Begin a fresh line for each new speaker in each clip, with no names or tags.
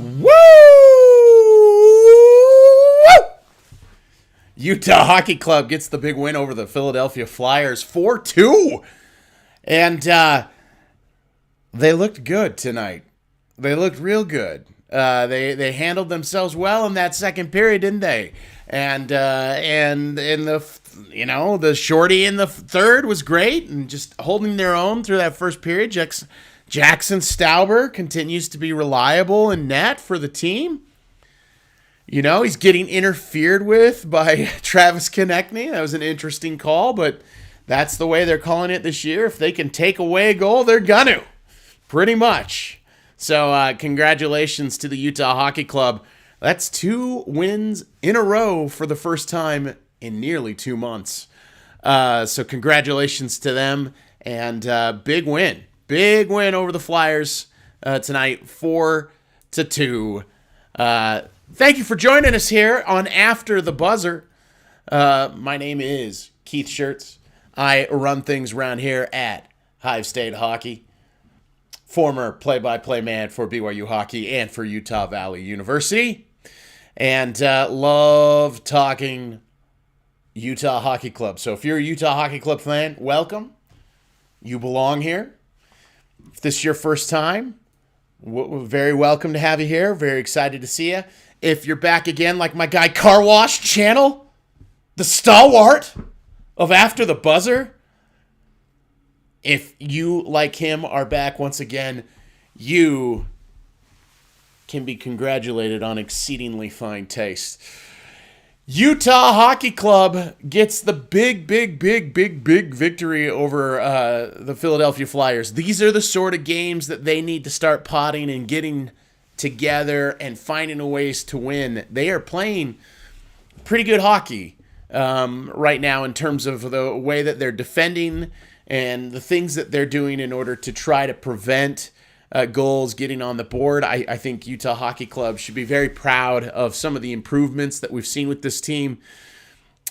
Woo! Utah Hockey Club gets the big win over the Philadelphia Flyers 4-2. And they looked good tonight. They looked real good. They handled themselves well in that second period, didn't they? And in the shorty in the third was great and just holding their own through that first period. Jackson Stauber continues to be reliable in net for the team. You know, he's getting interfered with by Travis Konechny. That was an interesting call, but that's the way they're calling it this year. If they can take away a goal, they're gonna. Pretty much. So congratulations to the Utah Hockey Club. That's 2 wins in a row for the first time in nearly 2 months. So congratulations to them. And big win. Big win over the Flyers tonight, 4-2. Thank you for joining us here on After the Buzzer. My name is Keith Schertz. I run things around here at Hive State Hockey. Former play-by-play man for BYU Hockey and for Utah Valley University. And love talking Utah Hockey Club. So if you're a Utah Hockey Club fan, welcome. You belong here. If this is your first time, we're very welcome to have you here. Very excited to see you. If you're back again, like my guy Car Wash Channel, the stalwart of After the Buzzer, if you, like him, are back once again, you can be congratulated on exceedingly fine taste. Utah Hockey Club gets the big victory over the Philadelphia Flyers. These are the sort of games that they need to start potting and getting together and finding a ways to win. They are playing pretty good hockey right now in terms of the way that they're defending and the things that they're doing in order to try to prevent goals getting on the board. I think Utah Hockey Club should be very proud of some of the improvements that we've seen with this team.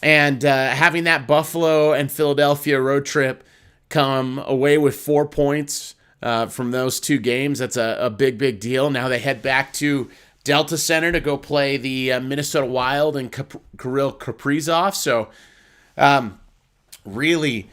And having that Buffalo and Philadelphia road trip come away with 4 points from those 2 games, that's a big deal. Now they head back to Delta Center to go play the Minnesota Wild and Kirill Kaprizov. So really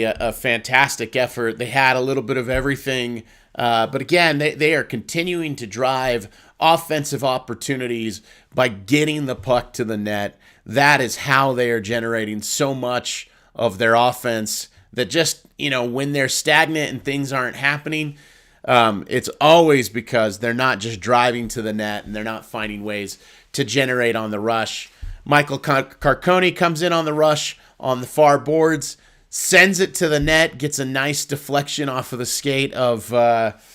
a fantastic effort. They had a little bit of everything. But again, they are continuing to drive offensive opportunities by getting the puck to the net. That is how they are generating so much of their offense that just, when they're stagnant and things aren't happening, it's always because they're not just driving to the net and they're not finding ways to generate on the rush. Michael Carcone comes in on the rush on the far boards, sends it to the net, gets a nice deflection off of the skate of Rasmus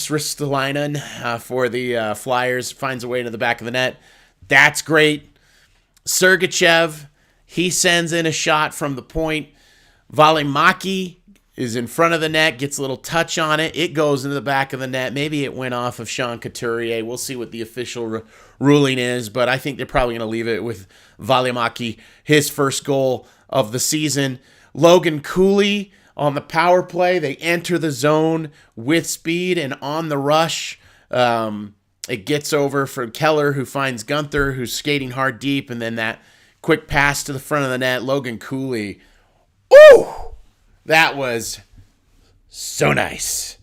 Ristolainen for the Flyers, finds a way to the back of the net. That's great. Sergachev, he sends in a shot from the point. Valimaki is in front of the net, gets a little touch on it. It goes into the back of the net. Maybe it went off of Sean Couturier. We'll see what the official ruling is, but I think they're probably going to leave it with Valimaki, his first goal of the season. Logan Cooley on the power play. They enter the zone with speed and on the rush. It gets over for Keller, who finds Gunther, who's skating hard deep, and then that quick pass to the front of the net. Logan Cooley. Ooh! That was so nice.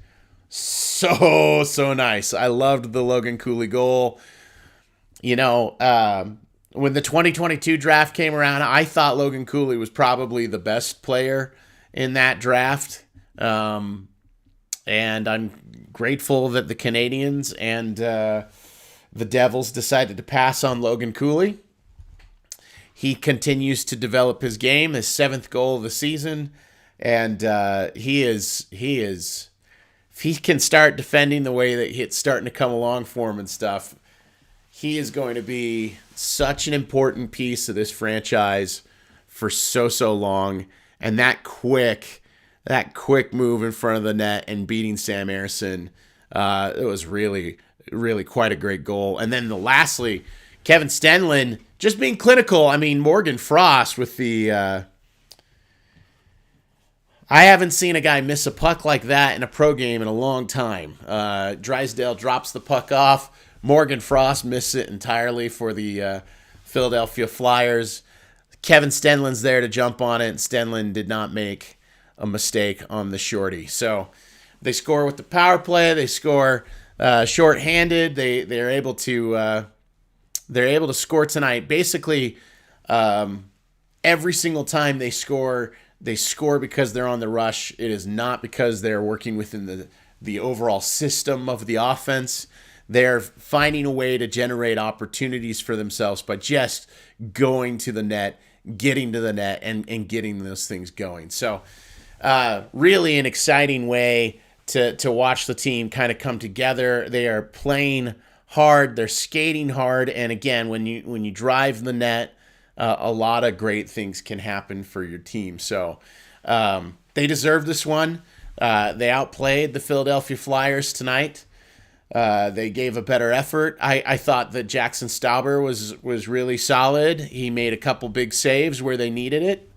So nice. I loved the Logan Cooley goal. When the 2022 draft came around, I thought Logan Cooley was probably the best player in that draft. And I'm grateful that the Canadians and the Devils decided to pass on Logan Cooley. He continues to develop his game, his 7th goal of the season. And he is, if he can start defending the way that it's starting to come along for him and stuff, he is going to be such an important piece of this franchise for so long. And that quick move in front of the net and beating Sam Ersson, it was really quite a great goal. And then lastly, Kevin Stenlund just being clinical. I mean, Morgan Frost with the I haven't seen a guy miss a puck like that in a pro game in a long time. Drysdale drops the puck off. Morgan Frost missed it entirely for the Philadelphia Flyers. Kevin Stenlin's there to jump on it, and Stenlin did not make a mistake on the shorty. So they score with the power play. They score shorthanded. They're able to score tonight. Basically, every single time they score because they're on the rush. It is not because they're working within the overall system of the offense. They're finding a way to generate opportunities for themselves by just going to the net, getting to the net, and getting those things going. So really an exciting way to watch the team kind of come together. They are playing hard. They're skating hard. And again, when you drive the net, a lot of great things can happen for your team. So they deserve this one. They outplayed the Philadelphia Flyers tonight. They gave a better effort. I thought that Jackson Stauber was really solid. He made a couple big saves where they needed it.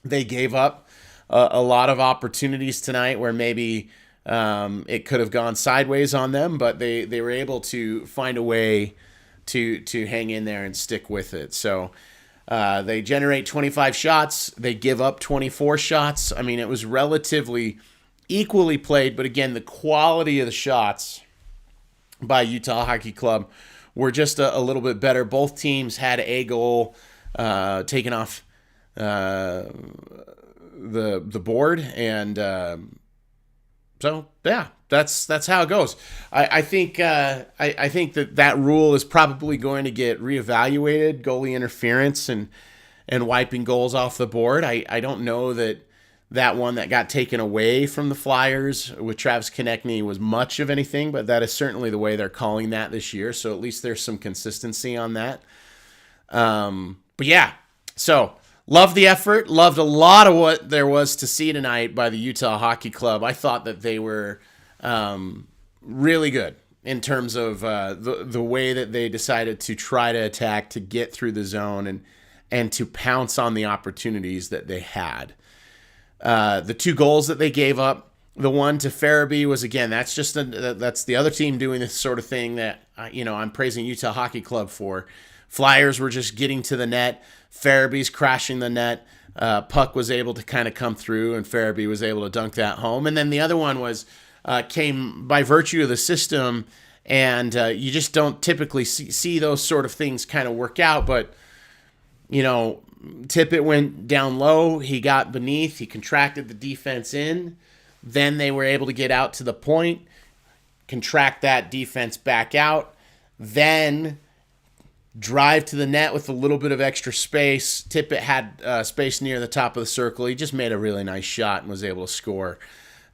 They gave up a lot of opportunities tonight where maybe it could have gone sideways on them, but they were able to find a way to hang in there and stick with it. So they generate 25 shots. They give up 24 shots. I mean, it was relatively equally played, but again, the quality of the shots by Utah Hockey Club were just a little bit better. Both teams had a goal taken off the board, and so yeah, that's how it goes. I think that rule is probably going to get reevaluated. Goalie interference and wiping goals off the board. I don't know that one that got taken away from the Flyers with Travis Konechny was much of anything, but that is certainly the way they're calling that this year. So at least there's some consistency on that. But yeah, so loved the effort. Loved a lot of what there was to see tonight by the Utah Hockey Club. I thought that they were really good in terms of the way that they decided to try to attack, to get through the zone, and to pounce on the opportunities that they had. The two goals that they gave up, the one to Farabee was, again, that's the other team doing this sort of thing that I'm praising Utah Hockey Club for. Flyers were just getting to the net. Farabee's crashing the net. Puck was able to kind of come through, and Farabee was able to dunk that home. And then the other one came by virtue of the system, and you just don't typically see those sort of things kind of work out. But Tippett went down low. He got beneath. He contracted the defense in. Then they were able to get out to the point, contract that defense back out, then drive to the net with a little bit of extra space. Tippett had space near the top of the circle. He just made a really nice shot and was able to score.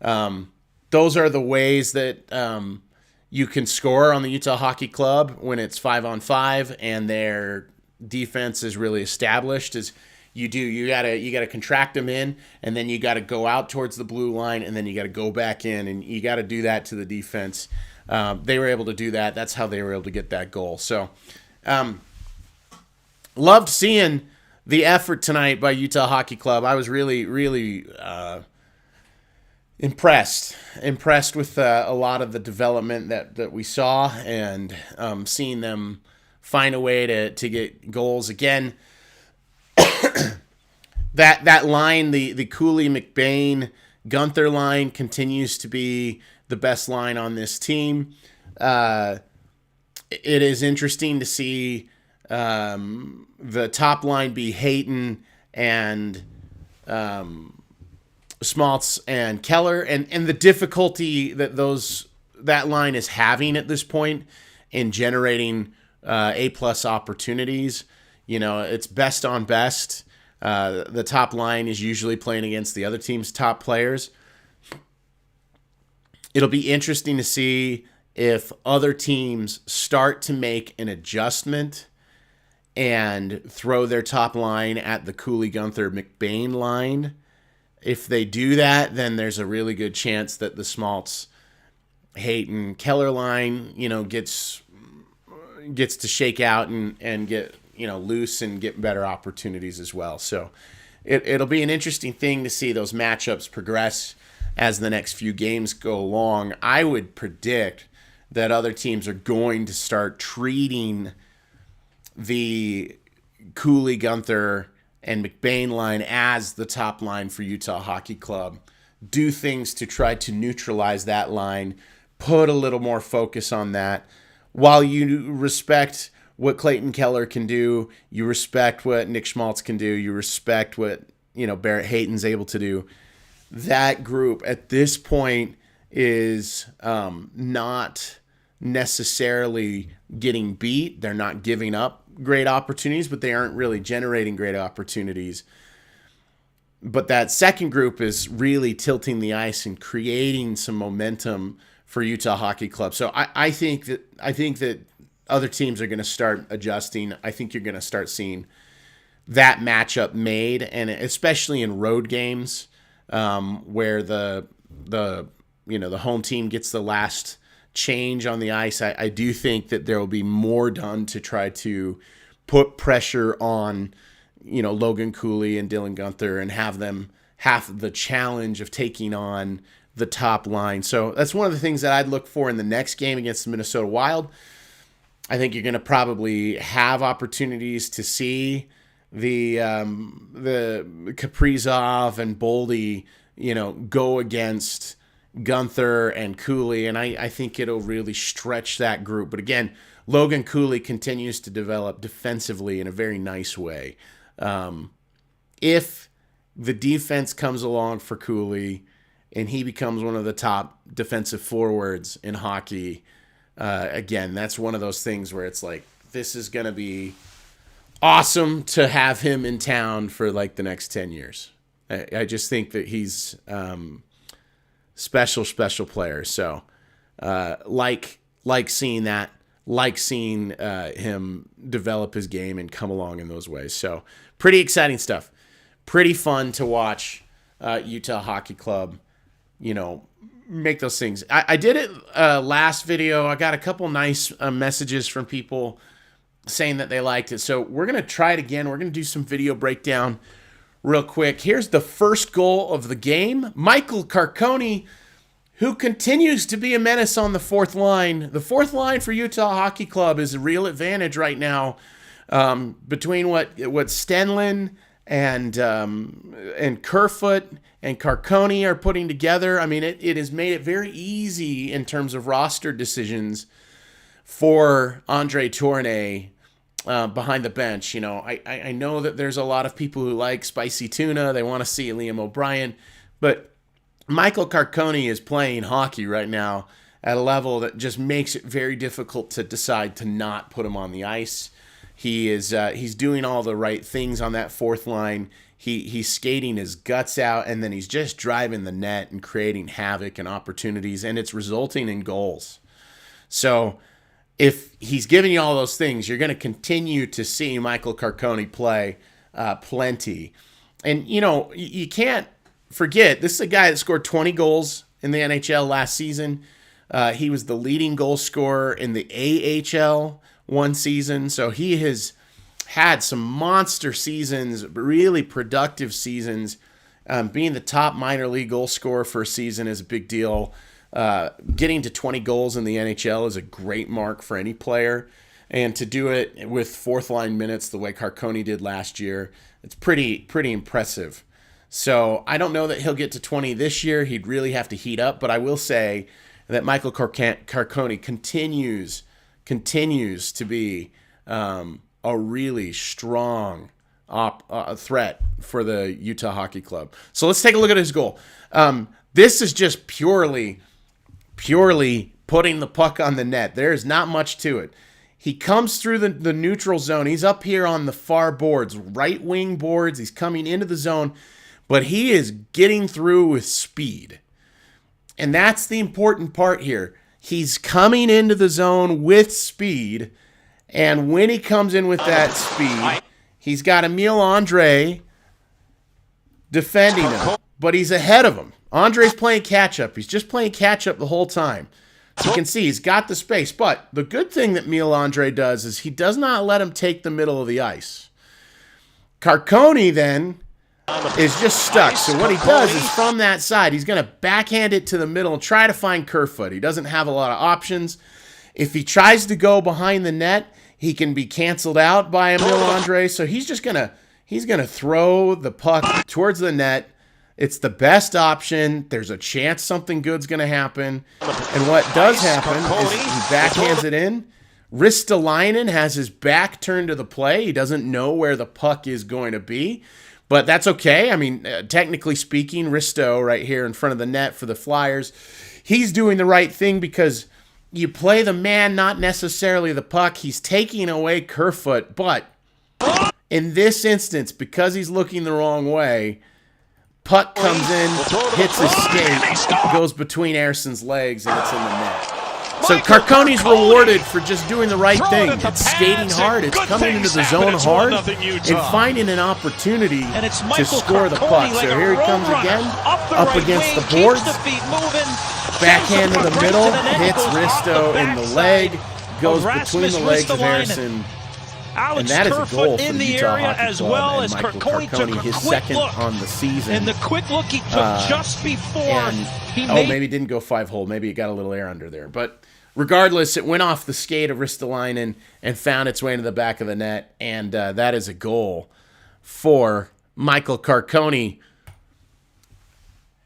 Those are the ways that you can score on the Utah Hockey Club when it's 5-on-5 and their defense is really established. Is you gotta contract them in, and then you gotta go out towards the blue line, and then you gotta go back in, and you gotta do that to the defense. They were able to do that. That's how they were able to get that goal. So loved seeing the effort tonight by Utah Hockey Club. I was really impressed with a lot of the development that we saw, and seeing them find a way to get goals again. That line, the Cooley, McBain, Gunther line continues to be the best line on this team. It is interesting to see the top line be Hayton and Schmaltz and Keller, and the difficulty that line is having at this point in generating A+ opportunities. It's best on best. The top line is usually playing against the other team's top players. It'll be interesting to see if other teams start to make an adjustment and throw their top line at the Cooley, Gunther, McBain line. If they do that, then there's a really good chance that the Schmaltz, Hayton, Keller line, gets to shake out and get loose and get better opportunities as well. So it'll be an interesting thing to see those matchups progress as the next few games go along. I would predict that other teams are going to start treating the Cooley, Gunther, and McBain line as the top line for Utah Hockey Club. Do things to try to neutralize that line, put a little more focus on that. While you respect what Clayton Keller can do, you respect what Nick Schmaltz can do, you respect what Barrett Hayton's able to do. That group at this point is not necessarily getting beat. They're not giving up great opportunities, but they aren't really generating great opportunities. But that second group is really tilting the ice and creating some momentum for Utah Hockey Club. So I think that other teams are going to start adjusting. I think you're going to start seeing that matchup made, and especially in road games where the home team gets the last change on the ice. I do think that there will be more done to try to put pressure on Logan Cooley and Dylan Gunther and have them have the challenge of taking on the top line. So that's one of the things that I'd look for in the next game against the Minnesota Wild. I think you're going to probably have opportunities to see the Kaprizov and Boldy, go against Gunther and Cooley, and I think it'll really stretch that group. But again, Logan Cooley continues to develop defensively in a very nice way. If the defense comes along for Cooley and he becomes one of the top defensive forwards in hockey, again, that's one of those things where it's like, this is going to be awesome to have him in town for like the next 10 years. I just think that he's special player. So like seeing that, like seeing him develop his game and come along in those ways. So pretty exciting stuff. Pretty fun to watch Utah Hockey Club, make those things. I did it last video. I got a couple nice messages from people saying that they liked it. So we're going to try it again. We're going to do some video breakdown real quick. Here's the first goal of the game. Michael Carcone, who continues to be a menace on the fourth line. The fourth line for Utah Hockey Club is a real advantage right now between what Stenlin and Kerfoot and Carcone are putting together. I mean, it has made it very easy in terms of roster decisions for Andre Tourné behind the bench. I know that there's a lot of people who like spicy tuna. They want to see Liam O'Brien, but Michael Carcone is playing hockey right now at a level that just makes it very difficult to decide to not put him on the ice. He's doing all the right things on that fourth line. He's skating his guts out, and then he's just driving the net and creating havoc and opportunities, and it's resulting in goals. So if he's giving you all those things, you're going to continue to see Michael Carcone play plenty. And, you can't forget, this is a guy that scored 20 goals in the NHL last season. He was the leading goal scorer in the AHL one season. So he has had some monster seasons, really productive seasons. Being the top minor league goal scorer for a season is a big deal. Getting to 20 goals in the NHL is a great mark for any player. And to do it with fourth line minutes the way Carcone did last year, it's pretty impressive. So I don't know that he'll get to 20 this year. He'd really have to heat up. But I will say that Michael Carcone continues to be a really strong threat for the Utah Hockey Club. So let's take a look at his goal. This is just purely putting the puck on the net. There's not much to it. He comes through the neutral zone. He's up here on the far boards, right wing boards. He's coming into the zone, but he is getting through with speed. And that's the important part here. He's coming into the zone with speed, and when he comes in with that speed, he's got Emil Andre defending him, but he's ahead of him. Andre's playing catch-up. He's just playing catch-up the whole time. You can see he's got the space, but the good thing that Emil Andre does is he does not let him take the middle of the ice. Carcone then is just stuck. So what he does is from that side, he's going to backhand it to the middle and try to find Kerfoot. He doesn't have a lot of options. If he tries to go behind the net, he can be canceled out by Emil Andre. So he's just gonna throw the puck towards the net. It's the best option. There's a chance something good's gonna happen. And what does happen is he backhands it in. Ristolainen has his back turned to the play. He doesn't know where the puck is going to be. But that's okay. I mean, technically speaking, Risto right here in front of the net for the Flyers, he's doing the right thing because you play the man, not necessarily the puck. He's taking away Kerfoot, but in this instance, because he's looking the wrong way, puck comes in, hits his skate, goes between Erson's legs, and it's in the net. So Carcone's rewarded for just doing the right thing. It's skating hard, it's coming into the zone hard, and finding an opportunity to score the puck. So here he comes again, up against the boards. Backhand to the middle, hits Risto in the leg, goes between the legs of Erson. And that is a goal for the Utah Hockey Club and Michael Carcone, his second on the season.
And the quick look he took just before
maybe it didn't go 5-hole. Maybe it got a little air under there. But regardless, it went off the skate of Ristolainen and found its way into the back of the net. And that is a goal for Michael Carcone.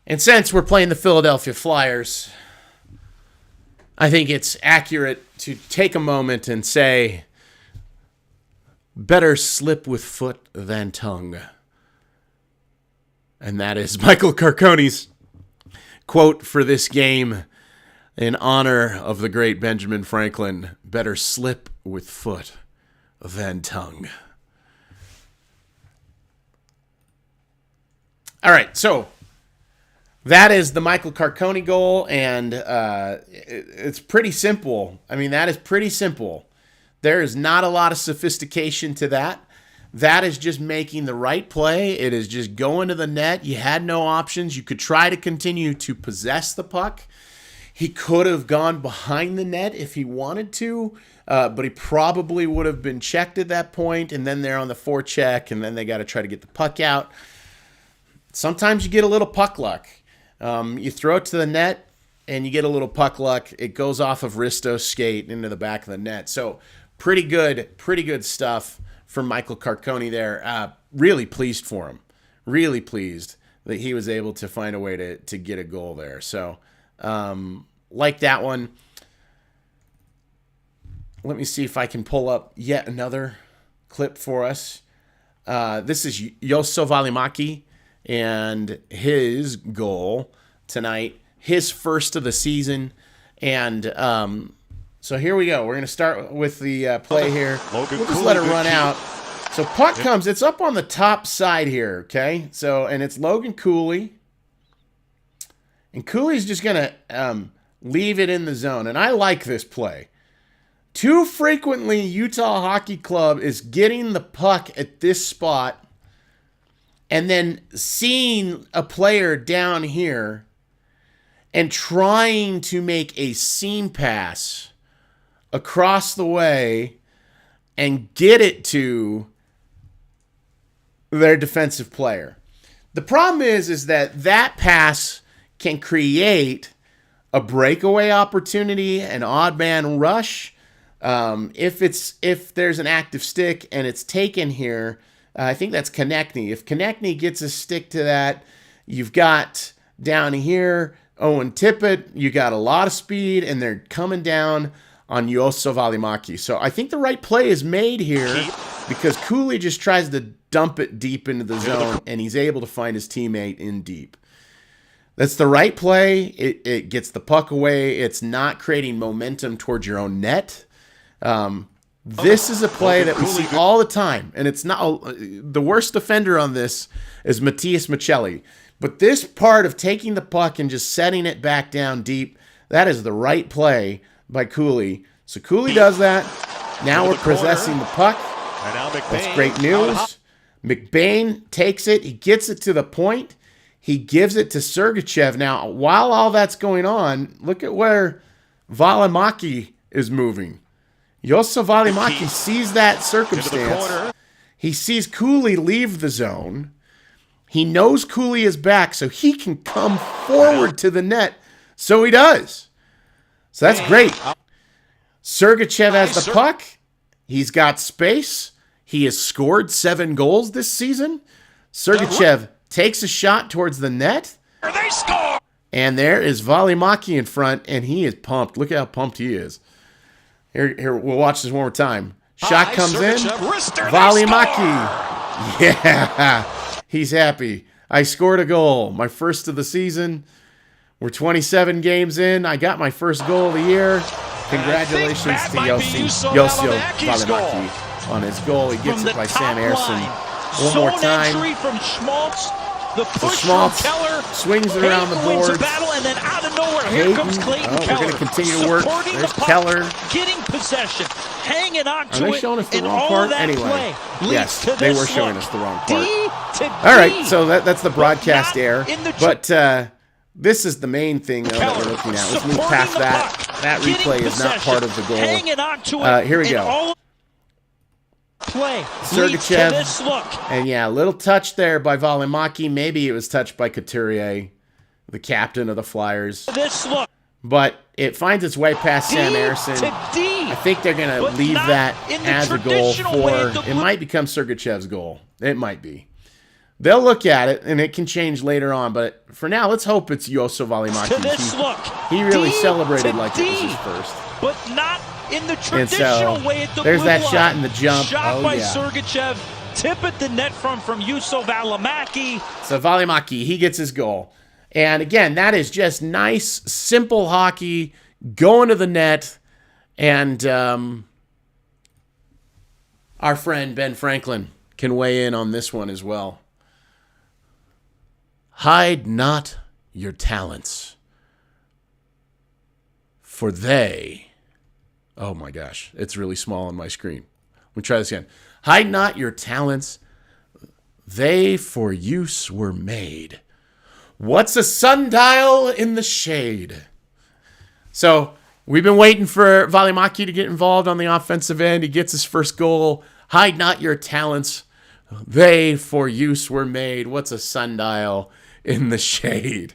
And since we're playing the Philadelphia Flyers, I think it's accurate to take a moment and say, better slip with foot than tongue. And that is Michael Carcone's quote for this game in honor of the great Benjamin Franklin. Better slip with foot than tongue. All right, so that is the Michael Carcone goal, and it's pretty simple. I mean, that is pretty simple. There is not a lot of sophistication to that. That is just making the right play. It is just going to the net. You had no options. You could try to continue to possess the puck. He could have gone behind the net if he wanted to, but he probably would have been checked at that point, and then they're on the forecheck, and then they got to try to get the puck out. Sometimes you get a little puck luck. You throw it to the net, and you get a little puck luck. It goes off of Risto's skate into the back of the net. So pretty good stuff from Michael Carcone there. Really pleased for him. Really pleased that he was able to find a way to get a goal there. So like that one. Let me see if I can pull up yet another clip for us. This is Juuso Valimaki and his goal tonight, his first of the season. And so here we go. We're going to start with the play here. We'll just let it run out. So puck comes. It's up on the top side here, okay? So, and it's Logan Cooley. And Cooley's just going to leave it in the zone. And I like this play. Too frequently, Utah Hockey Club is getting the puck at this spot and then seeing a player down here and trying to make a seam pass across the way and get it to their defensive player. The problem is that pass can create a breakaway opportunity, an odd man rush. If there's an active stick and it's taken here, I think that's Konechny. If Konechny gets a stick to that, you've got down here Owen Tippett. You got a lot of speed, and they're coming down on Juuso Valimaki. So I think the right play is made here because Cooley just tries to dump it deep into the zone, and he's able to find his teammate in deep. That's the right play. It gets the puck away. It's not creating momentum towards your own net. This is a play that we see all the time, and it's not the worst offender on this is Matias Michelli. But this part of taking the puck and just setting it back down deep, that is the right play by Cooley. So Cooley does that. Now we're possessing the puck. That's great news. McBain takes it. He gets it to the point. He gives it to Sergachev. Now, while all that's going on, look at where Valimaki is moving. Juuso Valimaki sees that circumstance. He sees Cooley leave the zone. He knows Cooley is back, so he can come forward to the net. So he does. So that's great. Sergachev has the puck. He's got space. He has scored 7 goals this season. Sergachev takes a shot towards the net.
They score!
And there is Valimaki in front, and he is pumped. Look at how pumped he is. Here, we'll watch this one more time. Shot comes in. Valimaki. Yeah, he's happy. I scored a goal, my first of the season. We're 27 games in. I got my first goal of the year. Congratulations to Yosio Valimaki on his goal. He gets it by Sam Ersson. One more time.
From Schmaltz. The push
Schmaltz
from Keller
swings it around the board.
Battle, and then out of nowhere, here comes Clayton Keller.
We're going to continue to work. There's Keller.
Getting possession, hanging on to it.
Are they showing us the wrong part? Anyway, yes, they were showing us the wrong part.
All
right, so that's the broadcast error. But this is the main thing though, that we're looking at. Let's move past that. That replay is not part of the goal. Here we go. Sergachev, and yeah, a little touch there by Valimaki. Maybe it was touched by Couturier, the captain of the Flyers. But it finds its way past Sam Ersson. I think they're going to leave that as a goal for, it might become Sergachev's goal. It might be. They'll look at it, and it can change later on. But for now, let's hope it's Yoso Valimaki. He really celebrated like it was his first.
But not in the traditional way at the
there's
blue
that
line.
shot in the jump.
Shot by Sergachev. Tip at the net from Juuso Valimaki.
So Valimaki, he gets his goal. And again, that is just nice, simple hockey, going to the net. And our friend Ben Franklin can weigh in on this one as well. Hide not your talents, for they... Oh my gosh, it's really small on my screen. Let me try this again. Hide not your talents, they for use were made. What's a sundial in the shade? So we've been waiting for Valimaki to get involved on the offensive end. He gets his first goal. Hide not your talents, they for use were made. What's a sundial in the shade?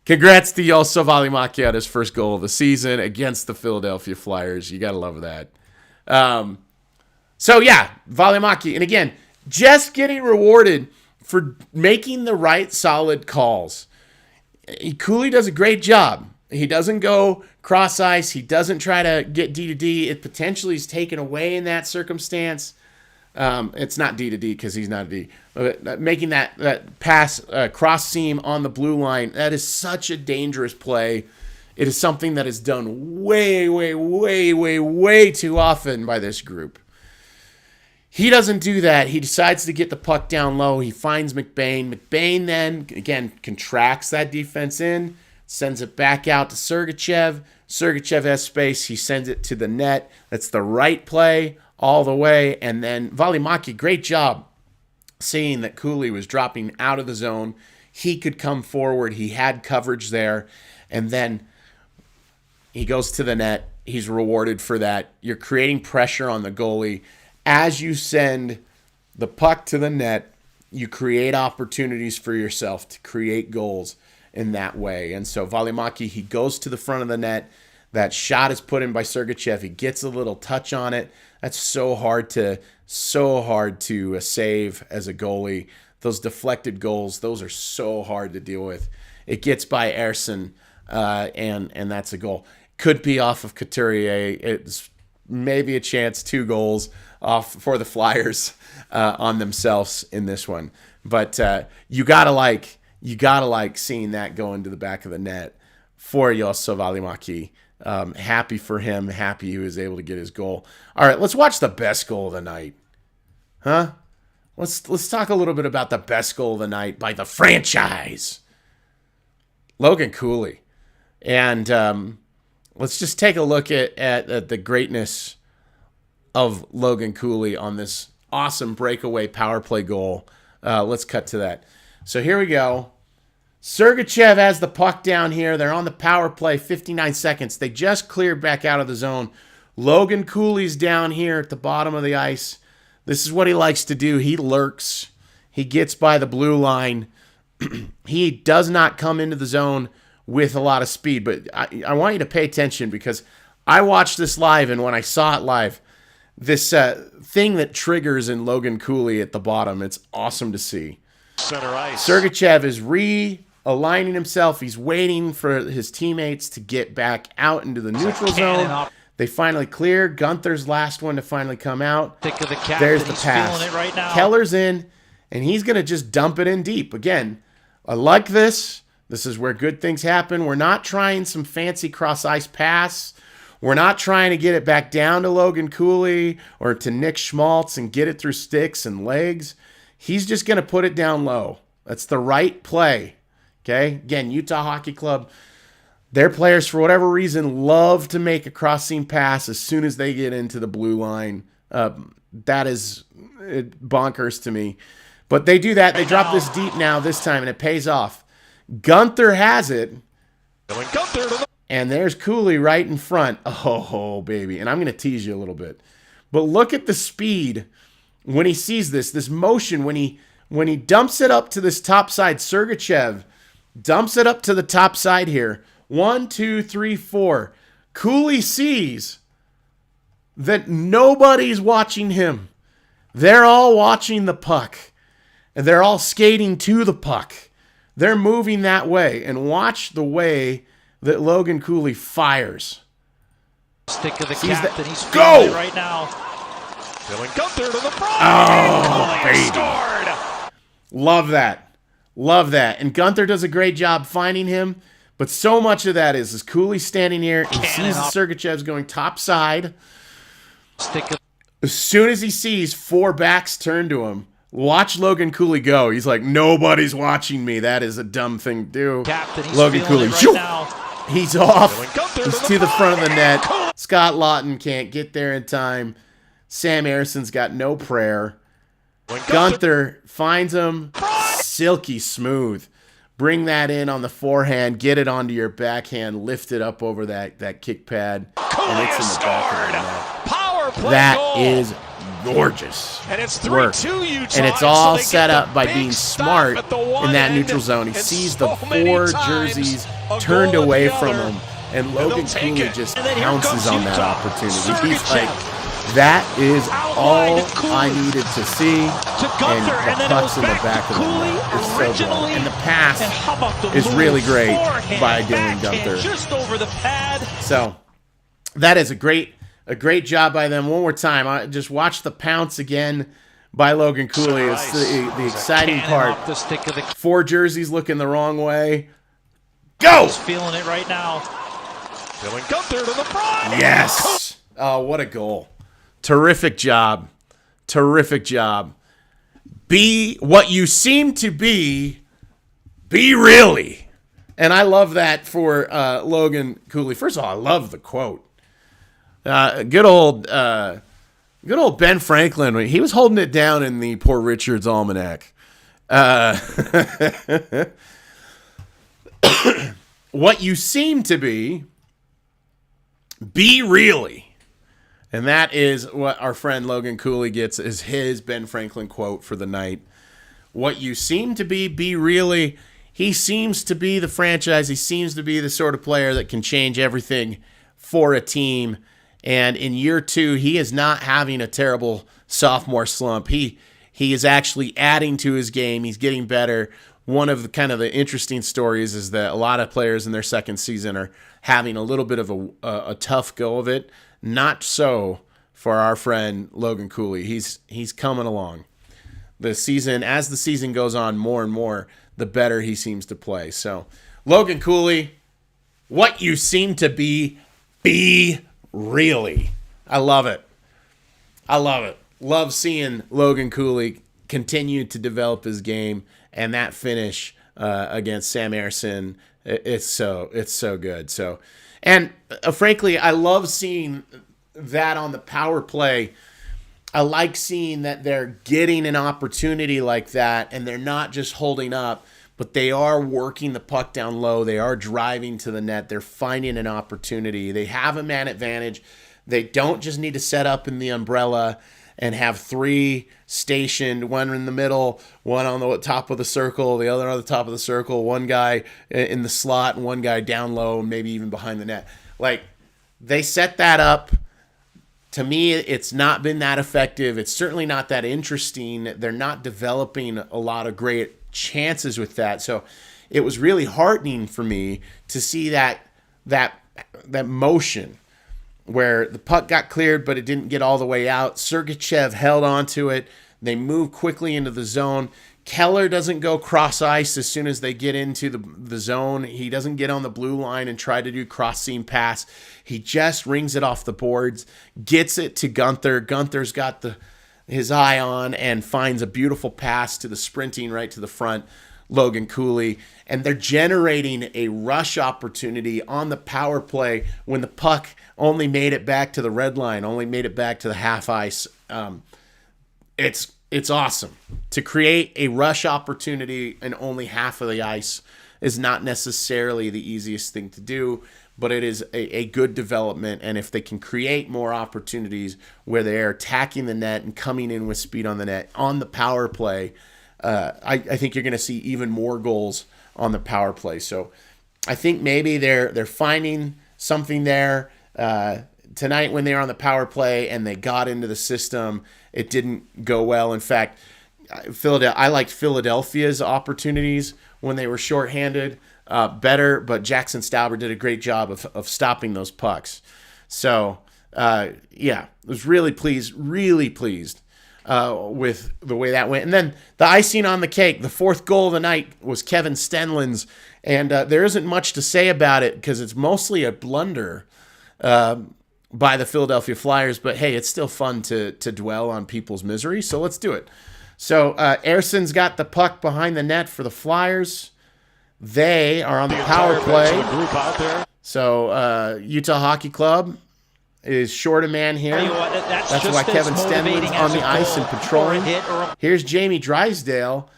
Congrats to Yoso Valimaki on his first goal of the season against the Philadelphia Flyers. You got to love that. So, yeah, Valimaki. And again, just getting rewarded for making the right solid calls. Cooley does a great job. He doesn't go cross ice. He doesn't try to get D to D. It potentially is taken away in that circumstance. It's not D to D because he's not a D. But making that pass cross seam on the blue line, that is such a dangerous play. It is something that is done way, way, way, way, way too often by this group. He doesn't do that. He decides to get the puck down low. He finds McBain. McBain then, again, contracts that defense in, sends it back out to Sergachev. Sergachev has space. He sends it to the net. That's the right play all the way. And then Valimaki, great job seeing that Cooley was dropping out of the zone. He could come forward. He had coverage there. And then he goes to the net. He's rewarded for that. You're creating pressure on the goalie. As you send the puck to the net, you create opportunities for yourself to create goals in that way. And so Valimaki, he goes to the front of the net. That shot is put in by Sergachev. He gets a little touch on it. That's so hard to save as a goalie. Those deflected goals, those are so hard to deal with. It gets by Ersson, and that's a goal. Could be off of Couturier. It's maybe a chance, 2 goals off for the Flyers on themselves in this one. But you gotta like seeing that go into the back of the net for Yoso Valimaki. Happy for him. Happy he was able to get his goal. All right, let's watch the best goal of the night. Huh? Let's talk a little bit about the best goal of the night by the franchise, Logan Cooley. And let's just take a look at the greatness of Logan Cooley on this awesome breakaway power play goal. Let's cut to that. So here we go. Sergachev has the puck down here. They're on the power play, 59 seconds. They just cleared back out of the zone. Logan Cooley's down here at the bottom of the ice. This is what he likes to do. He lurks. He gets by the blue line. He does not come into the zone with a lot of speed, but I want you to pay attention because I watched this live, and when I saw it live, this thing that triggers in Logan Cooley at the bottom, it's awesome to see.
Center ice.
Sergachev is realigning himself. He's waiting for his teammates to get back out into the neutral zone. They finally clear. Gunther's last one to finally come out. There's the pass.
Right now.
Keller's in, and he's going to just dump it in deep. Again, I like this. This is where good things happen. We're not trying some fancy cross-ice pass. We're not trying to get it back down to Logan Cooley or to Nick Schmaltz and get it through sticks and legs. He's just going to put it down low. That's the right play. Okay? Again, Utah Hockey Club, their players, for whatever reason, love to make a cross-seam pass as soon as they get into the blue line. That is bonkers to me. But they do that. They drop this deep now this time, and it pays off. Gunther has it. And there's Cooley right in front. Oh, baby. And I'm going to tease you a little bit. But look at the speed when he sees this motion, when he dumps it up to this top side. Sergachev dumps it up to the top side here. 1, 2, 3, 4. Cooley sees that nobody's watching him. They're all watching the puck. And they're all skating to the puck. They're moving that way. And watch the way that Logan Cooley fires.
Stick of the captain. He's
go
right now. Gunther to the front.
Oh, baby.
Scored.
Love that. Love that. And Gunther does a great job finding him. But so much of that is Cooley standing here and sees Sergachev's going top side. As soon as he sees 4 backs turn to him, watch Logan Cooley go. He's like, nobody's watching me. That is a dumb thing to do. Logan Cooley, he's off. He's to the front of the net. Scott Lawton can't get there in time. Sam Harrison's got no prayer. Gunther finds him. Silky smooth. Bring that in on the forehand. Get it onto your backhand. Lift it up over that kick pad. And it's in the back of the net.
Power play
that
goal.
Is gorgeous.
And it's
work.
3-2 Utah.
And it's all set up by being smart in that neutral zone. He sees the 4 jerseys turned away from him. And Logan Cooley just pounces on that opportunity. He's like, that is all I needed to see. And the puck's in the back of the net. It's so good. And the pass is really great by Dylan Gunther.
Just over the pad.
So that is a great job by them. One more time, I just watch the pounce again by Logan Cooley. It's the exciting part. 4 jerseys looking the wrong way. Go!
He's feeling it right now. Dylan Gunther to the front.
Yes. Oh, what a goal. Terrific job. Terrific job. Be what you seem to be. Be really. And I love that for Logan Cooley. First of all, I love the quote. Good old Ben Franklin. He was holding it down in the Poor Richard's Almanac. What you seem to be really. And that is what our friend Logan Cooley gets as his Ben Franklin quote for the night. What you seem to be really. He seems to be the franchise. He seems to be the sort of player that can change everything for a team. And in year 2, he is not having a terrible sophomore slump. He is actually adding to his game. He's getting better. One of the interesting stories is that a lot of players in their second season are having a little bit of a tough go of it. Not so for our friend Logan Cooley. He's coming along. As the season goes on more and more, the better he seems to play. So, Logan Cooley, what you seem to be really. I love it. I love it. Love seeing Logan Cooley continue to develop his game, and that finish against Sam Harrison, it's so good. So, and frankly, I love seeing that on the power play. I like seeing that they're getting an opportunity like that, and they're not just holding up, but they are working the puck down low. They are driving to the net. They're finding an opportunity. They have a man advantage. They don't just need to set up in the umbrella and have 3 stationed, one in the middle, one on the top of the circle, the other on the top of the circle, one guy in the slot, and one guy down low, maybe even behind the net. Like, they set that up. To me, it's not been that effective. It's certainly not that interesting. They're not developing a lot of great chances with that. So it was really heartening for me to see that motion where the puck got cleared, but it didn't get all the way out. Sergachev held onto it. They moved quickly into the zone. Keller doesn't go cross ice as soon as they get into the zone. He doesn't get on the blue line and try to do cross seam pass. He just rings it off the boards, gets it to Gunther. Gunther's got his eye on and finds a beautiful pass to the sprinting right to the front, Logan Cooley. And they're generating a rush opportunity on the power play when the puck only made it back to the red line, only made it back to the half ice. It's awesome. To create a rush opportunity in only half of the ice is not necessarily the easiest thing to do, but it is a good development. And if they can create more opportunities where they're attacking the net and coming in with speed on the net on the power play, I think you're going to see even more goals on the power play. So I think maybe they're finding something there. Tonight when they were on the power play and they got into the system, it didn't go well. In fact, I liked Philadelphia's opportunities when they were shorthanded better, but Jackson Stauber did a great job of stopping those pucks. So, I was really pleased with the way that went. And then the icing on the cake, the 4th goal of the night was Kevin Stenlin's, and there isn't much to say about it because it's mostly a blunder by the Philadelphia Flyers, but hey, it's still fun to dwell on people's misery, so let's do it. So Erson's got the puck behind the net for the Flyers. They are on the power play. So Utah Hockey Club is short a man here. That's why Kevin Stenlin's on the ice and patrolling. Here's Jamie Drysdale.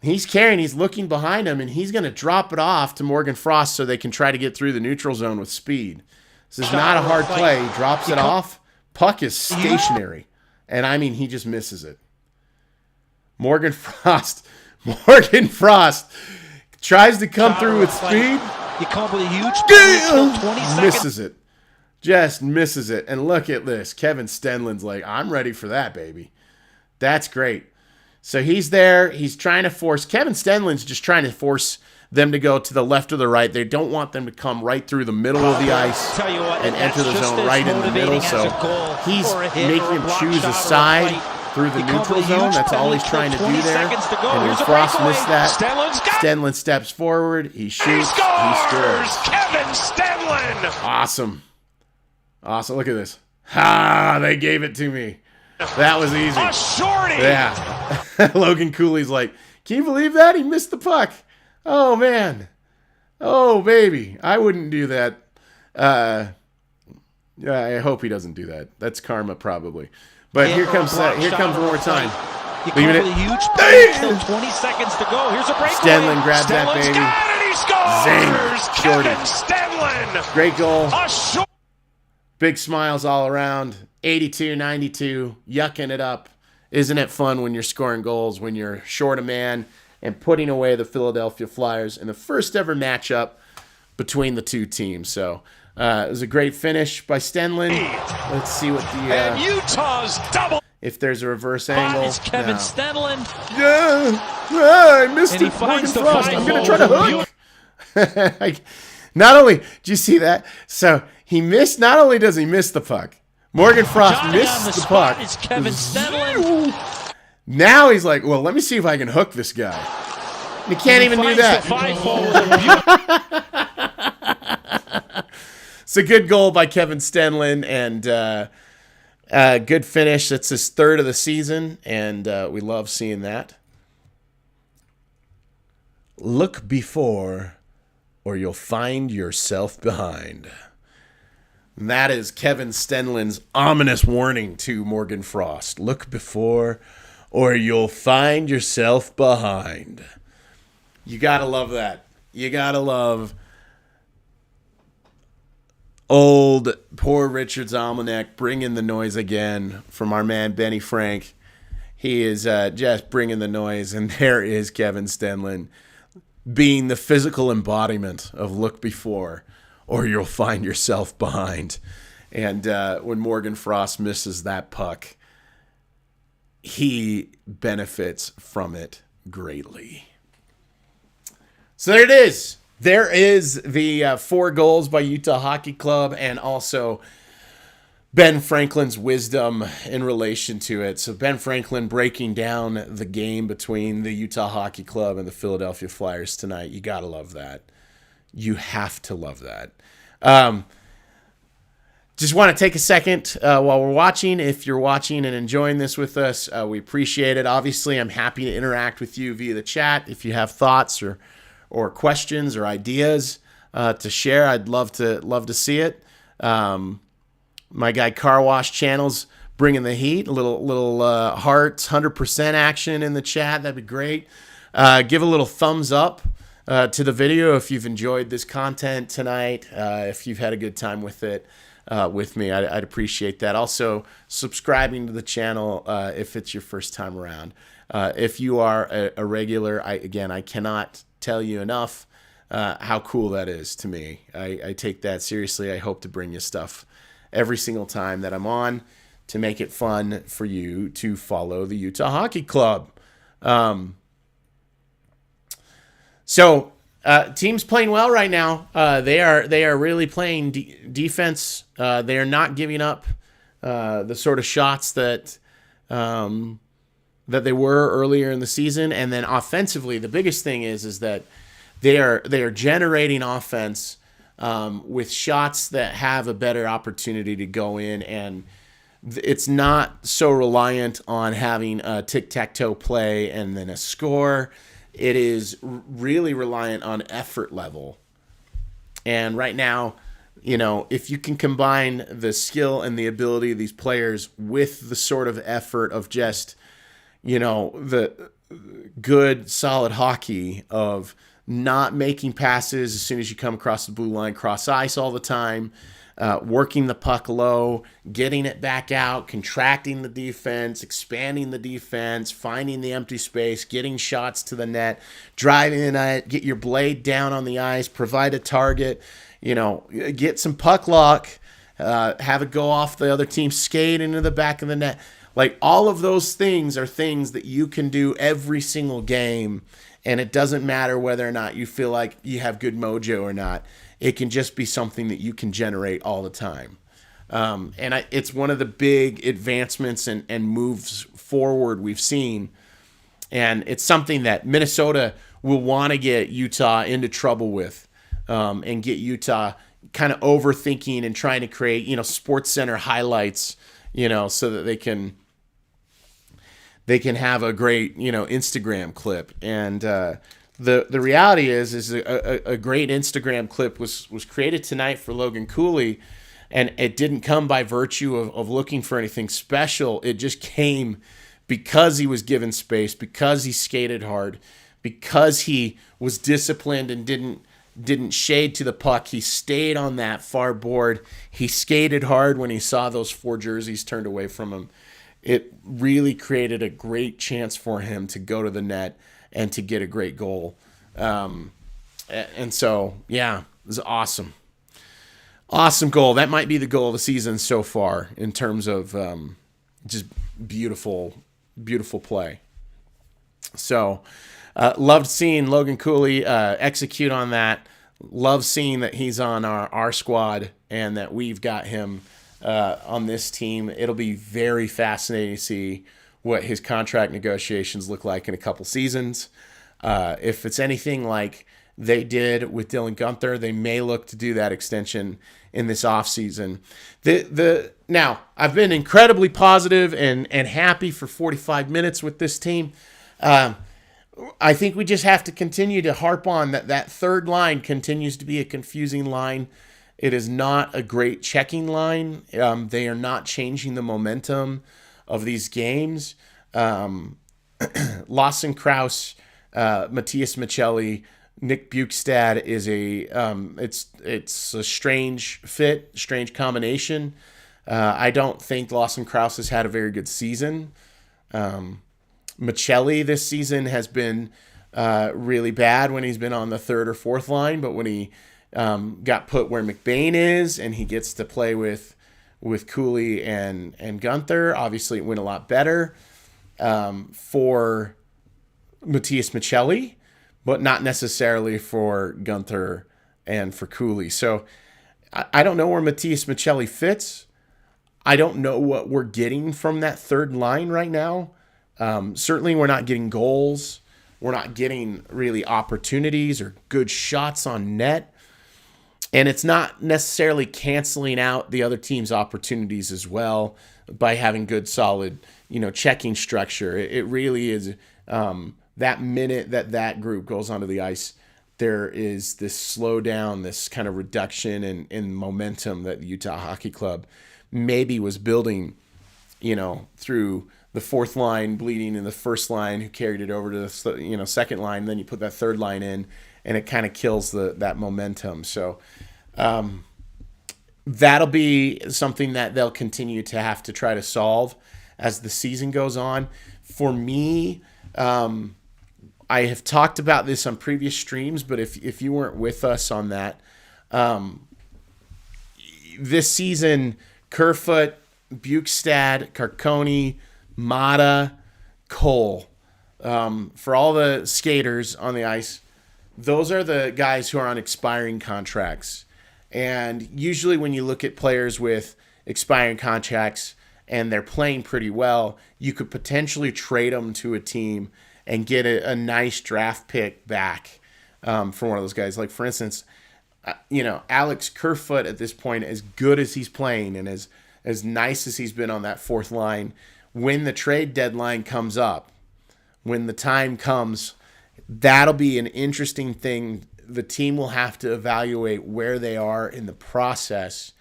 He's carrying, he's looking behind him, and he's going to drop it off to Morgan Frost so they can try to get through the neutral zone with speed. This is not a hard play. He drops it off. Puck is stationary. And I mean, he just misses it. Morgan Frost tries to come through with speed.
You come up with a huge 20 seconds.
Misses it. Just misses it. And look at this. Kevin Stenlin's like, I'm ready for that, baby. That's great. So he's there. He's trying to force. Kevin Stenlin's just trying to force them to go to the left or the right. They don't want them to come right through the middle of the ice and enter the zone right in the middle. So he's making him choose a side through the neutral zone. That's all he's trying to do there. And when Frost missed that, Stenlin steps forward. He shoots. He scores.
Kevin Stenlin.
Awesome. Look at this. They gave it to me. That was easy.
A shorty.
Yeah. Logan Cooley's like, can you believe that? He missed the puck. Oh, man. Oh, baby. I wouldn't do that. I hope he doesn't do that. That's karma, probably. But here comes one more time.
Leaving it. Huge play. Still 20 seconds to go. Here's a break.
Stenlin grabs that baby.
Got it, and he scores.
Zing.
Kevin Stenlin.
Great goal. Big smiles all around. 82-92. Yucking it up. Isn't it fun when you're scoring goals, when you're short a man and putting away the Philadelphia Flyers in the first ever matchup between the two teams? So it was a great finish by Stenlin. Let's see what
and Utah's double.
If there's a reverse angle.
It's Kevin Stenlin.
Yeah, I missed it.
Morgan
Frost. I'm going to try to hook. Not only, did you see that? So he missed, not only does he miss the puck, Morgan Frost missed the puck.
It's Kevin Stenlin.
Now he's like, well, let me see if I can hook this guy. And he can't even do that. It's a good goal by Kevin Stenlin, and good finish. It's his 3rd of the season, and we love seeing that. Look before, or you'll find yourself behind. And that is Kevin Stenlin's ominous warning to Morgan Frost. Look before, or you'll find yourself behind. You got to love that. You got to love Old Poor Richard's Almanac bringing the noise again from our man Benny Frank. He is just bringing the noise, and there is Kevin Stenlin being the physical embodiment of look before, or you'll find yourself behind. And when Morgan Frost misses that puck, he benefits from it greatly. So there it is. There is the 4 goals by Utah Hockey Club, and also Ben Franklin's wisdom in relation to it. So Ben Franklin breaking down the game between the Utah Hockey Club and the Philadelphia Flyers tonight. You got to love that. You have to love that. Just want to take a second while we're watching. If you're watching and enjoying this with us, we appreciate it. Obviously, I'm happy to interact with you via the chat. If you have thoughts or questions or ideas to share, I'd love to see it. My guy Car Wash Channel's bringing the heat. A little hearts, 100% action in the chat. That'd be great. Give a little thumbs up to the video if you've enjoyed this content tonight. If you've had a good time with it, with me, I'd appreciate that. Also, subscribing to the channel if it's your first time around. If you are a regular, I cannot tell you enough how cool that is to me. I take that seriously. I hope to bring you stuff every single time that I'm on to make it fun for you to follow the Utah Hockey Club. So teams playing well right now. They are really playing defense. They are not giving up the sort of shots that they were earlier in the season. And then offensively, the biggest thing is that they are generating offense with shots that have a better opportunity to go in, and it's not so reliant on having a tic-tac-toe play and then a score. It is really reliant on effort level. And right now, if you can combine the skill and the ability of these players with the sort of effort of just, the good, solid hockey of not making passes as soon as you come across the blue line, cross ice all the time, working the puck low, getting it back out, contracting the defense, expanding the defense, finding the empty space, getting shots to the net, driving in it, get your blade down on the ice, provide a target, get some puck luck, have it go off the other team's skate into the back of the net. Like, all of those things are things that you can do every single game, and it doesn't matter whether or not you feel like you have good mojo or not. It can just be something that you can generate all the time. It's one of the big advancements and moves forward we've seen. And it's something that Minnesota will want to get Utah into trouble with, and get Utah kind of overthinking and trying to create, Sports Center highlights, so that they can have a great, Instagram clip. And the reality is a great Instagram clip was created tonight for Logan Cooley, and it didn't come by virtue of looking for anything special. It just came because he was given space, because he skated hard, because he was disciplined and didn't shade to the puck. He stayed on that far board. He skated hard when he saw those 4 jerseys turned away from him. It really created a great chance for him to go to the net and to get a great goal. And so, yeah, it was awesome. Awesome goal. That might be the goal of the season so far in terms of just beautiful, beautiful play. So, loved seeing Logan Cooley execute on that. Love seeing that he's on our squad and that we've got him on this team. It'll be very fascinating to see what his contract negotiations look like in a couple seasons. If it's anything like they did with Dylan Guenther, they may look to do that extension in this offseason. Now, I've been incredibly positive and happy for 45 minutes with this team. I think we just have to continue to harp on that third line continues to be a confusing line. It is not a great checking line. They are not changing the momentum of these games. Lawson Krause, Matthias Michelli, Nick Bukestad is it's a strange fit, strange combination. I don't think Lawson Krause has had a very good season. Michelli this season has been really bad when he's been on the third or fourth line, but when he got put where McBain is and he gets to play with Cooley and Gunther, obviously it went a lot better for Matthias Michelli, but not necessarily for Gunther and for Cooley. So I don't know where Matthias Michelli fits. I don't know what we're getting from that third line right now. Certainly we're not getting goals. We're not getting really opportunities or good shots on net. And it's not necessarily canceling out the other team's opportunities as well by having good, solid, checking structure. It really is that minute that group goes onto the ice, there is this slowdown, this kind of reduction in momentum that the Utah Hockey Club maybe was building, through the fourth line bleeding in the first line who carried it over to the second line. Then you put that third line in, and it kind of kills that momentum. So that'll be something that they'll continue to have to try to solve as the season goes on. For me, I have talked about this on previous streams, but if you weren't with us on that, this season, Kerfoot, Bukestad, Carcone, Mata, Cole, for all the skaters on the ice, those are the guys who are on expiring contracts. And usually when you look at players with expiring contracts and they're playing pretty well, you could potentially trade them to a team and get a nice draft pick back for one of those guys. Like, for instance, Alex Kerfoot at this point, as good as he's playing and as nice as he's been on that fourth line, when the trade deadline comes up, when the time comes, that'll be an interesting thing. The team will have to evaluate where they are in the process.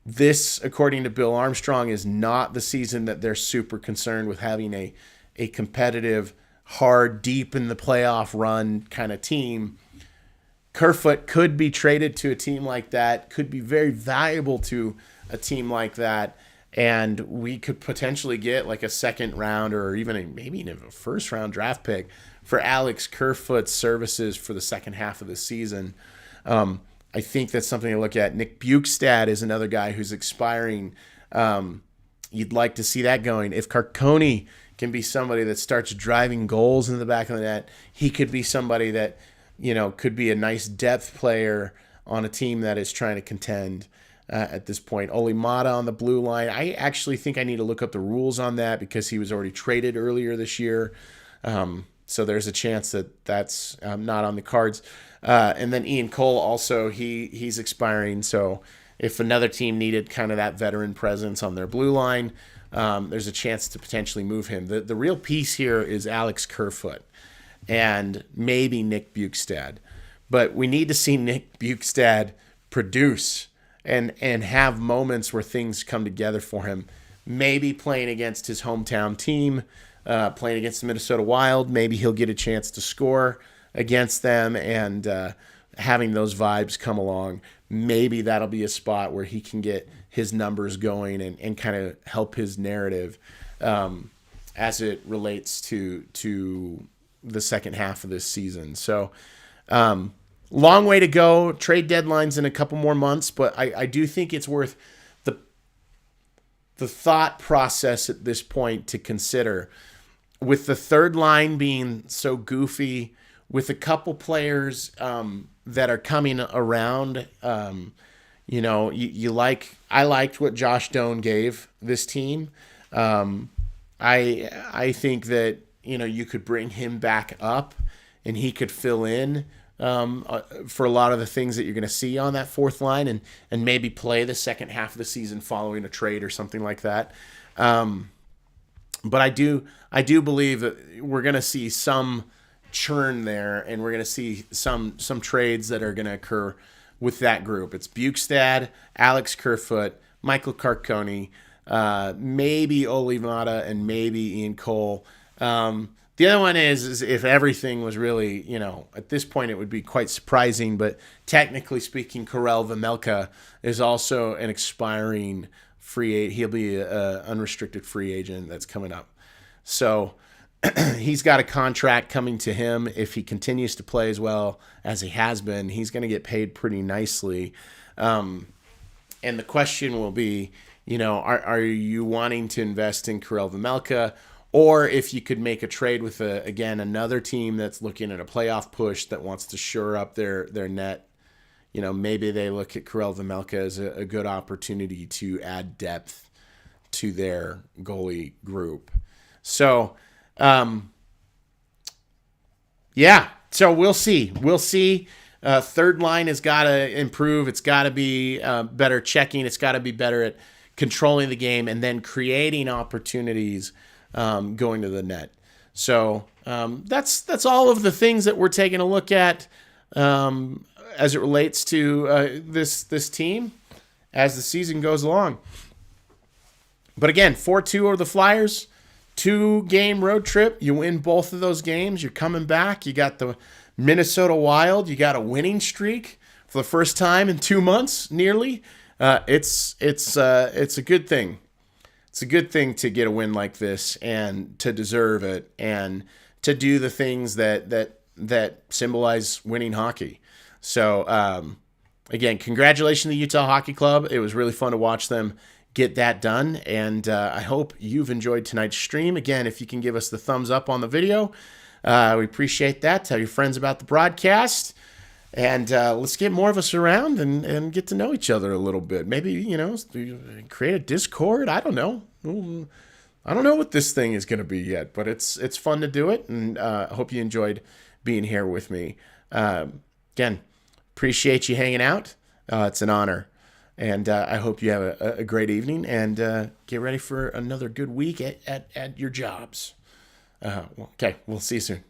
This, according to Bill Armstrong, is not the season that they're super concerned with having a competitive, hard, deep in the playoff run kind of team. Kerfoot could be traded to a team like that, could be very valuable to a team like that, and we could potentially get like a second round or maybe even a first round draft pick for Alex Kerfoot's services for the second half of the season. I think that's something to look at. Nick Bukestad is another guy who's expiring. You'd like to see that going. If Carcone can be somebody that starts driving goals in the back of the net, he could be somebody that, could be a nice depth player on a team that is trying to contend at this point. Oli Mata on the blue line. I actually think I need to look up the rules on that because he was already traded earlier this year. So there's a chance that that's not on the cards. And then Ian Cole also, he's expiring. So if another team needed kind of that veteran presence on their blue line, there's a chance to potentially move him. The real piece here is Alex Kerfoot and maybe Nick Bukestad. But we need to see Nick Bukestad produce and have moments where things come together for him. Maybe playing against his hometown team, playing against the Minnesota Wild, maybe he'll get a chance to score against them, and having those vibes come along, maybe that'll be a spot where he can get his numbers going and kind of help his narrative as it relates to the second half of this season. So long way to go. Trade deadline's in a couple more months, but I do think it's worth the thought process at this point to consider. With the third line being so goofy, with a couple players that are coming around, I liked what Josh Doan gave this team. I think that you could bring him back up and he could fill in for a lot of the things that you're going to see on that fourth line, and maybe play the second half of the season following a trade or something like that. But I do believe that we're going to see some churn there, and we're going to see some trades that are going to occur with that group. It's Bukestad, Alex Kerfoot, Michael Carcone, maybe Oli Mata, and maybe Ian Cole. The other one is if everything was really, at this point it would be quite surprising, but technically speaking, Karel Vejmelka is also an expiring free agent. He'll be an unrestricted free agent that's coming up. So he's got a contract coming to him. If he continues to play as well as he has been, he's going to get paid pretty nicely. And the question will be, are you wanting to invest in Karel Vejmelka? Or if you could make a trade with, another team that's looking at a playoff push that wants to shore up their net, maybe they look at Karel Vejmelka as a good opportunity to add depth to their goalie group. So, so we'll see. We'll see. Third line has got to improve. It's got to be better checking. It's got to be better at controlling the game and then creating opportunities going to the net. So that's all of the things that we're taking a look at as it relates to this team as the season goes along. But again, 4-2 over the Flyers, 2-game road trip. You win both of those games. You're coming back. You got the Minnesota Wild. You got a winning streak for the first time in 2 months, nearly. It's a good thing. It's a good thing to get a win like this and to deserve it and to do the things that symbolize winning hockey. So, again, congratulations to the Utah Hockey Club. It was really fun to watch them get that done, and I hope you've enjoyed tonight's stream. Again, if you can give us the thumbs up on the video, we appreciate that. Tell your friends about the broadcast. And let's get more of us around and get to know each other a little bit. Maybe, create a Discord. I don't know. I don't know what this thing is going to be yet, but it's fun to do it. And I hope you enjoyed being here with me. Again, appreciate you hanging out. It's an honor. And I hope you have a great evening and get ready for another good week at your jobs. Okay, we'll see you soon.